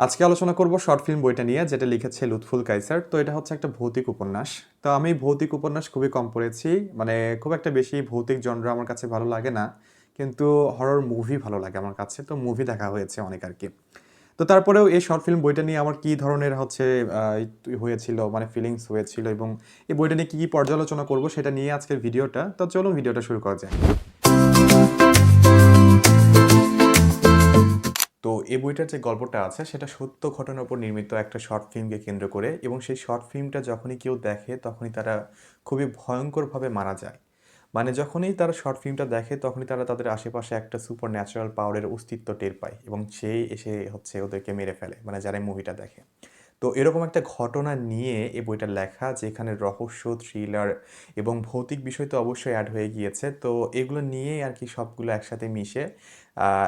আজকে আলোচনা করব শর্ট ফিল্ম বইটা নিয়ে, যেটা লিখেছে লুৎফুল কায়সার। তো এটা হচ্ছে একটা ভৌতিক উপন্যাস। তো আমি ভৌতিক উপন্যাস খুবই কম পড়েছি। মানে খুব একটা বেশি ভৌতিক জনরা আমার কাছে ভালো লাগে না। কিন্তু হরর মুভি ভালো লাগে আমার কাছে। তো মুভি দেখা হয়েছে অনেক আরকি। তো তারপরেও এই শর্ট ফিল্ম বইটা নিয়ে আমার কি ধরনের হচ্ছে হয়েছিল, মানে ফিলিংস হয়েছিল, এবং এই বইটা নিয়ে কি পর্যালোচনা করব সেটা নিয়ে আজকের ভিডিওটা। তো চলুন ভিডিওটা শুরু করা যাক। তো এই বইটার যে গল্পটা আছে সেটা সত্য ঘটনার উপর নির্মিত একটা শর্ট ফিল্মকে কেন্দ্র করে, এবং সেই শর্ট ফিল্মটা যখনই কেউ দেখে তখনই তারা খুবই ভয়ঙ্করভাবে মারা যায়। মানে যখনই তারা শর্ট ফিল্মটা দেখে তখনই তারা তাদের আশেপাশে একটা সুপার ন্যাচারাল পাওয়ারের অস্তিত্ব টের পায়, এবং সেই এসে হচ্ছে ওদেরকে মেরে ফেলে, মানে যারা মুভিটা দেখে। তো এরকম একটা ঘটনা নিয়ে এই বইটা লেখা, যেখানে রহস্য, থ্রিলার এবং ভৌতিক বিষয় তো অবশ্যই অ্যাড হয়ে গিয়েছে। তো এগুলো নিয়েই আর কি সবগুলো একসাথে মিশে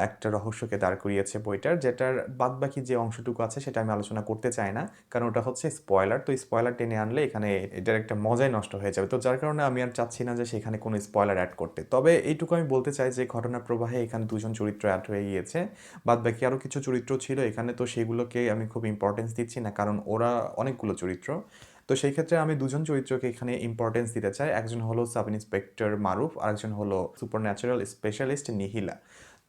একটা রহস্যকে দাঁড় করিয়েছে বইটার, যেটার বাদবাকি যে অংশটুকু আছে সেটা আমি আলোচনা করতে চাই না, কারণ ওটা হচ্ছে স্পয়লার। তো স্পয়লার টেনে আনলে এখানে এটার একটা মজাই নষ্ট হয়ে যাবে। তো যার কারণে আমি আর চাচ্ছি না যে সেখানে কোনো স্পয়লার অ্যাড করতে। তবে এইটুকু আমি বলতে চাই যে ঘটনা প্রবাহে এখানে দুজন চরিত্র অ্যাড হয়ে গিয়েছে। বাদবাকি আরও কিছু চরিত্র ছিল এখানে, তো সেগুলোকে আমি খুব ইম্পর্টেন্স দিচ্ছি না, কারণ ওরা অনেকগুলো চরিত্র। তো সেই ক্ষেত্রে আমি দুজন চরিত্রকে এখানে ইম্পর্টেন্স দিতে চাই। একজন হলো সাব ইন্সপেক্টর মারুফ, আরেকজন হলো সুপার ন্যাচারাল স্পেশালিস্ট নিহিলা।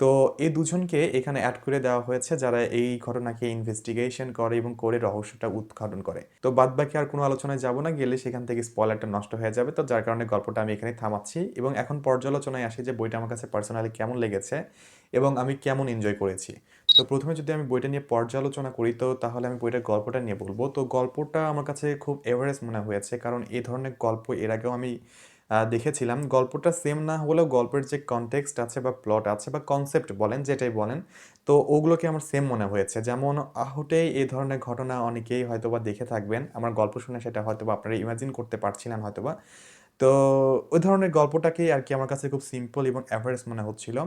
তো এই দুজনকে এখানে অ্যাড করে দেওয়া হয়েছে, যারা এই ঘটনাকে ইনভেস্টিগেশন করে এবং করে রহস্যটা উদ্ঘাটন করে। তো বাদবাকি আর কোনো আলোচনায় যাব না, গেলে সেখান থেকে স্পয়লারটা নষ্ট হয়ে যাবে। তো যার কারণে গল্পটা আমি এখানে থামাচ্ছি, এবং এখন পর্যালোচনায় আসি যে বইটা আমার কাছে পার্সোনালি কেমন লেগেছে এবং আমি কেমন এনজয় করেছি। তো প্রথমে যদি আমি বইটা নিয়ে পর্যালোচনা করি, তো তাহলে আমি বইটার গল্পটা নিয়ে বলবো। তো গল্পটা আমার কাছে খুব এভারেজ মনে হয়েছে, কারণ এই ধরনের গল্প এর আগেও আমি দেখেছিলাম। গল্পটা সেম না হলেও গল্পের যে কনটেক্সট আছে বা প্লট আছে বা কনসেপ্ট বলেন, যেটাই বলেন, তো ওগুলোকে আমার সেম মনে হয়েছে। যেমন আহুটেই এই ধরনের ঘটনা অনেকেই হয়তোবা দেখে থাকবেন। আমার গল্প শুনে সেটা হয়তোবা আপনারা ইমাজিন করতে পারছিলেন হয়তোবা। তো ওই ধরনের গল্পটাকেই আর কি আমার কাছে খুব সিম্পল এবং অ্যাভারেজ মনে হচ্ছিল।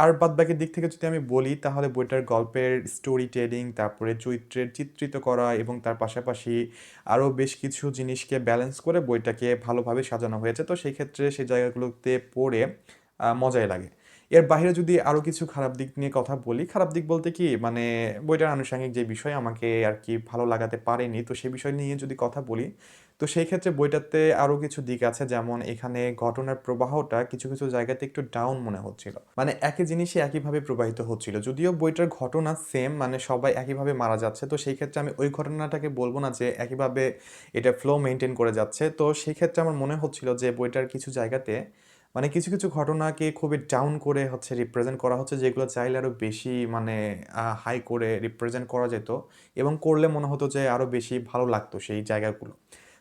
আর বাদবাকি দিক থেকে যদি আমি বলি, তাহলে বইটার গল্পের স্টোরি টেলিং, তারপরে চরিত্রের চিত্রিত করা, এবং তার পাশাপাশি আরও বেশ কিছু জিনিসকে ব্যালেন্স করে বইটাকে ভালোভাবে সাজানো হয়েছে। তো সেই ক্ষেত্রে সেই জায়গাগুলোতে পড়ে মজাই লাগে। এর বাইরে যদি আরও কিছু খারাপ দিক নিয়ে কথা বলি, খারাপ দিক বলতে কি, মানে বইটার আনুষঙ্গিক যে বিষয় আমাকে আর কি ভালো লাগাতে পারেনি, তো সে বিষয় নিয়ে যদি কথা বলি, তো সেই ক্ষেত্রে বইটাতে আরও কিছু দিক আছে। যেমন এখানে ঘটনার প্রবাহটা কিছু কিছু জায়গাতে একটু ডাউন মনে হচ্ছিল, মানে একই জিনিসই একইভাবে প্রবাহিত হচ্ছিল, যদিও বইটার ঘটনা সেম, মানে সবাই একইভাবে মারা যাচ্ছে। তো সেই ক্ষেত্রে আমি ওই ঘটনাটাকে বলবো না যে একইভাবে এটা ফ্লো মেনটেন করে যাচ্ছে। তো সেই ক্ষেত্রে আমার মনে হচ্ছিল যে বইটার কিছু জায়গাতে মানে কিছু কিছু ঘটনাকে খুবই ডাউন করে হচ্ছে রিপ্রেজেন্ট করা হচ্ছে, যেগুলো চাইলে আরও বেশি মানে হাই করে রিপ্রেজেন্ট করা যেত, এবং করলে মনে হতো যে আরও বেশি ভালো লাগতো সেই জায়গাগুলো।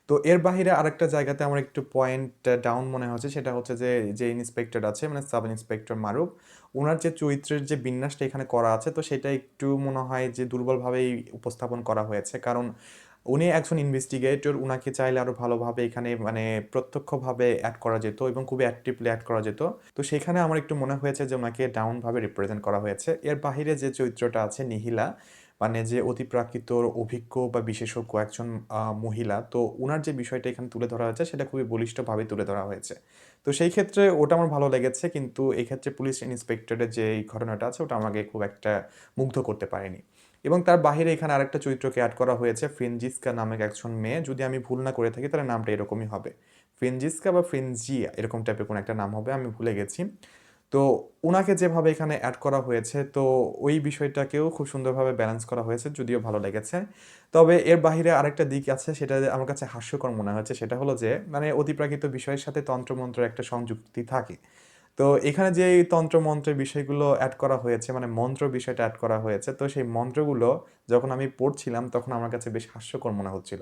তো এর বাহিরে আরেকটা জায়গাতে আমার একটু পয়েন্ট ডাউন মনে হচ্ছে, সেটা হচ্ছে যে যে ইন্সপেক্টর আছে, মানে সাব ইন্সপেক্টর মারুফ, ওনার যে চরিত্রের যে বিন্যাসটা এখানে করা আছে, তো সেটা একটু মনে হয় যে দুর্বলভাবেই উপস্থাপন করা হয়েছে। কারণ উনি একজন ইনভেস্টিগেটর, উনাকে চাইলে আরও ভালোভাবে এখানে মানে প্রত্যক্ষভাবে অ্যাড করা যেত এবং খুবই অ্যাক্টিভলি অ্যাড করা যেত। তো সেখানে আমার একটু মনে হয়েছে যে ওনাকে ডাউনভাবে রিপ্রেজেন্ট করা হয়েছে। এর বাহিরে যে চরিত্রটা আছে নিহিলা, মানে যে অতিপ্রাকৃত অভিজ্ঞ বা বিশেষজ্ঞ একজন মহিলা, তো উনার যে বিষয়টা এখানে তুলে ধরা হয়েছে সেটা খুবই বলিষ্ঠভাবে তুলে ধরা হয়েছে। তো সেই ক্ষেত্রে ওটা আমার ভালো লেগেছে, কিন্তু এক্ষেত্রে পুলিশ ইন্সপেক্টরের যে এই ঘটনাটা আছে ওটা আমাকে খুব একটা মুগ্ধ করতে পারেনি। এবং তার বাহিরে এখানে আরেকটা চরিত্রকে অ্যাড করা হয়েছে, ফ্রেঞ্জিস্কা নামে একজন মেয়ে। যদি আমি ভুল না করে থাকি তাহলে নামটা এরকমই হবে, ফ্রেঞ্জিস্কা বা ফ্রেঞ্জিয়া, এরকম টাইপের কোনো একটা নাম হবে, আমি ভুলে গেছি। তো উনাকে যেভাবে এখানে অ্যাড করা হয়েছে, তো ওই বিষয়টাকেও খুব সুন্দরভাবে ব্যালেন্স করা হয়েছে, যদিও ভালো লেগেছে। তবে এর বাহিরে আরেকটা দিক আছে, সেটা আমার কাছে হাস্যকর মনে হয়েছে। সেটা হলো যে মানে অতিপ্রাকৃত বিষয়ের সাথে তন্ত্রমন্ত্রের একটা সংযুক্তি থাকে। তো এখানে যে এই তন্ত্রমন্ত্রের বিষয়গুলো অ্যাড করা হয়েছে, মানে মন্ত্র বিষয়টা অ্যাড করা হয়েছে, তো সেই মন্ত্রগুলো যখন আমি পড়ছিলাম তখন আমার কাছে বেশ হাস্যকর মনে হচ্ছিল।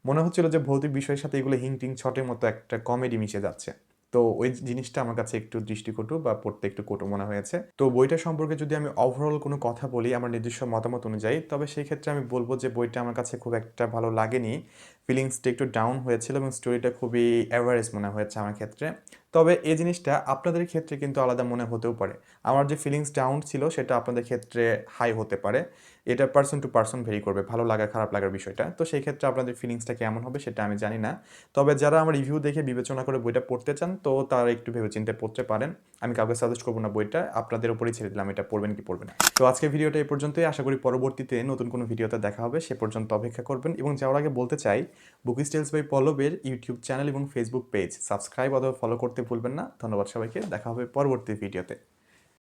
মনে হচ্ছিল যে ভৌতিক বিষয়ের সাথে এগুলো হিংটিং ছটের মতো একটা কমেডি মিশে যাচ্ছে। তো ওই জিনিসটা আমার কাছে একটু দৃষ্টিকটু বা পড়তে একটু কটু মনে হয়েছে। তো বইটা সম্পর্কে যদি আমি ওভারঅল কোনো কথা বলি আমার নিজস্ব মতামত অনুযায়ী, তবে সেই ক্ষেত্রে আমি বলব যে বইটা আমার কাছে খুব একটা ভালো লাগেনি। ফিলিংসটা একটু ডাউন হয়েছিল এবং স্টোরিটা খুবই অ্যাভারেজ মনে হয়েছে আমার ক্ষেত্রে। তবে এই জিনিসটা আপনাদের ক্ষেত্রে কিন্তু আলাদা মনে হতেও পারে। আমার যে ফিলিংস ডাউন ছিল সেটা আপনাদের ক্ষেত্রে হাই হতে পারে। এটা পারসন টু পারসন ভেরি করবে ভালো লাগা খারাপ লাগার বিষয়টা। তো সেই ক্ষেত্রে আপনাদের ফিলিংসটা কেমন হবে সেটা আমি জানি না। তবে যারা আমার রিভিউ দেখে বিবেচনা করে বইটা পড়তে চান তো তারা একটু ভেবেচিন্তে পড়তে পারেন। আমি কাউকে সাজেস্ট করব না বইটা। আপনাদের উপরেই ছেড়ে দিলাম এটা পড়বেন কি পড়বেন না। তো আজকের ভিডিওটা এই পর্যন্তই। আশা করি পরবর্তীতে নতুন কোনো ভিডিওতে দেখা হবে। সে পর্যন্ত অপেক্ষা করবেন এবং যাওয়ার আগে বলতে চাই বুক স্টাইলস বাই পল্লবের ইউটিউব চ্যানেল এবং ফেসবুক পেজ সাবস্ক্রাইব অথবা ফলো করতে ভুলবেন না। ধন্যবাদ সবাইকে। দেখা হবে পরবর্তী ভিডিওতে।